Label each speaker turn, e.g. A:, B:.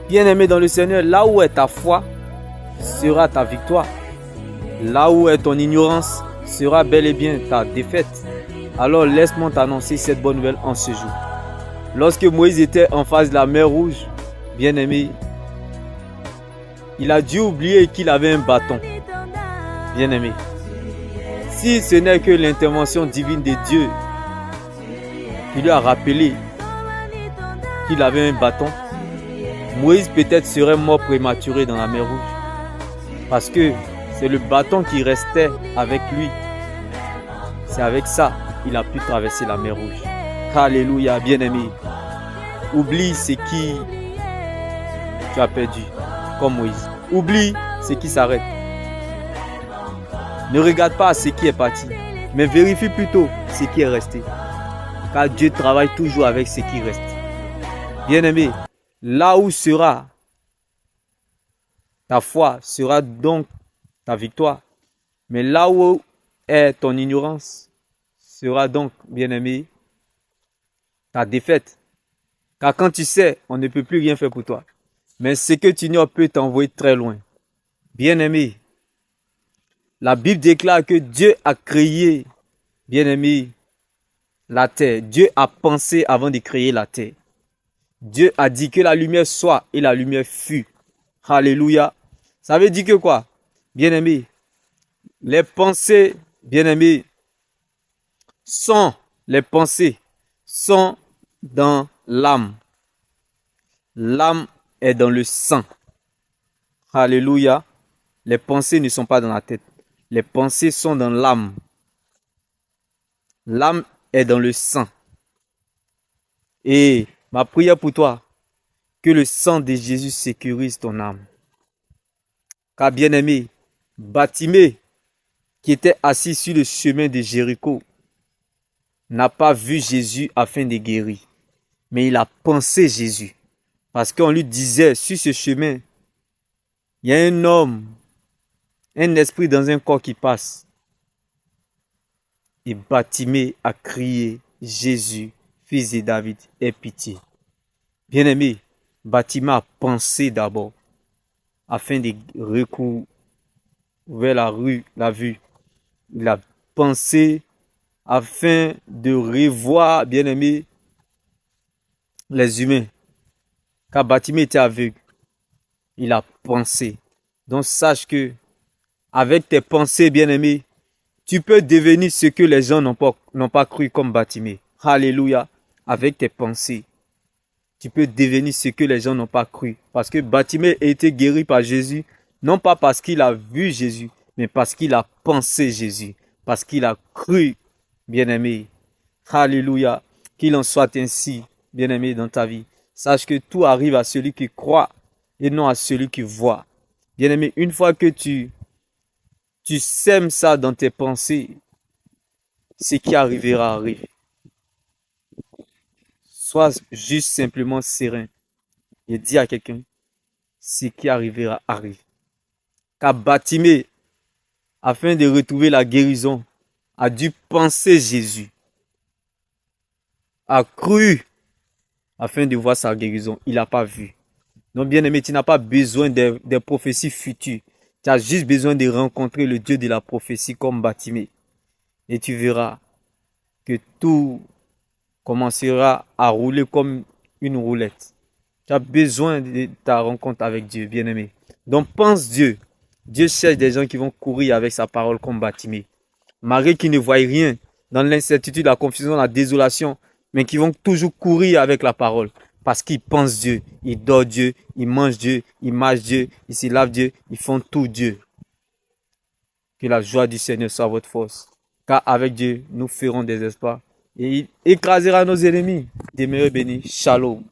A: Bien-aimé dans le Seigneur, là où est ta foi, sera ta victoire. Là où est ton ignorance, sera bel et bien ta défaite. Alors laisse-moi t'annoncer cette bonne nouvelle en ce jour. Lorsque Moïse était en face de la mer Rouge, bien-aimé, il a dû oublier qu'il avait un bâton. Bien-aimé, si ce n'est que l'intervention divine de Dieu qui lui a rappelé qu'il avait un bâton, Moïse peut-être serait mort prématuré dans la mer Rouge. Parce que c'est le bâton qui restait avec lui. C'est avec ça qu'il a pu traverser la mer Rouge. Alléluia, bien-aimé. Oublie ce qui tu as perdu, comme Moïse. Oublie ce qui s'arrête. Ne regarde pas ce qui est parti, mais vérifie plutôt ce qui est resté. Car Dieu travaille toujours avec ce qui reste. Bien-aimé, là où sera ta foi, sera donc ta victoire. Mais là où est ton ignorance, sera donc, bien-aimé, ta défaite. Car quand tu sais, on ne peut plus rien faire pour toi. Mais ce que tu ignores peut t'envoyer très loin. Bien-aimé, la Bible déclare que Dieu a créé, bien-aimé, la terre. Dieu a pensé avant de créer la terre. Dieu a dit que la lumière soit et la lumière fut. Alléluia. Ça veut dire que quoi? Bien-aimé, les pensées, bien-aimé, les pensées sont dans l'âme. L'âme est dans le sang. Alléluia. Les pensées ne sont pas dans la tête. Les pensées sont dans l'âme. L'âme est dans le sang. Et ma prière pour toi, que le sang de Jésus sécurise ton âme. Car bien-aimé, Bartimée, qui était assis sur le chemin de Jéricho, n'a pas vu Jésus afin de guérir. Mais il a pensé Jésus. Parce qu'on lui disait, sur ce chemin, il y a un homme, un esprit dans un corps qui passe. Et Bartimée a crié, Jésus, fils de David, aie pitié. Bien-aimé, Bartimée a pensé d'abord, afin de recourir vers la vue. Il a pensé afin de revoir, bien-aimé, les humains. Car Bartimée était aveugle. Il a pensé. Donc sache que, avec tes pensées, bien-aimé, tu peux devenir ce que les gens n'ont pas cru comme Bartimée. Alléluia. Avec tes pensées, tu peux devenir ce que les gens n'ont pas cru. Parce que Bartimée a été guéri par Jésus, non pas parce qu'il a vu Jésus, mais parce qu'il a pensé Jésus. Parce qu'il a cru, bien-aimé. Alléluia. Qu'il en soit ainsi, bien-aimé, dans ta vie. Sache que tout arrive à celui qui croit et non à celui qui voit. Bien-aimé, une fois que tu sèmes ça dans tes pensées, ce qui arrivera arrive. Sois juste simplement serein et dis à quelqu'un, ce qui arrivera arrive. Car Bartimée, afin de retrouver la guérison, a dû penser Jésus, a cru afin de voir sa guérison. Il n'a pas vu. Donc bien aimé, tu n'as pas besoin des prophéties futures. Tu as juste besoin de rencontrer le Dieu de la prophétie comme Bartimée. Et tu verras que tout commencera à rouler comme une roulette. Tu as besoin de ta rencontre avec Dieu, bien-aimé. Donc pense Dieu. Dieu cherche des gens qui vont courir avec sa parole comme Bartimée. Marie qui ne voit rien dans l'incertitude, la confusion, la désolation, mais qui vont toujours courir avec la parole. Parce qu'ils pensent Dieu, ils dorment Dieu, ils mangent Dieu, ils marchent Dieu, ils se lavent Dieu, ils font tout Dieu. Que la joie du Seigneur soit votre force. Car avec Dieu, nous ferons des espoirs. Et il écrasera nos ennemis. Demeurez bénis. Shalom.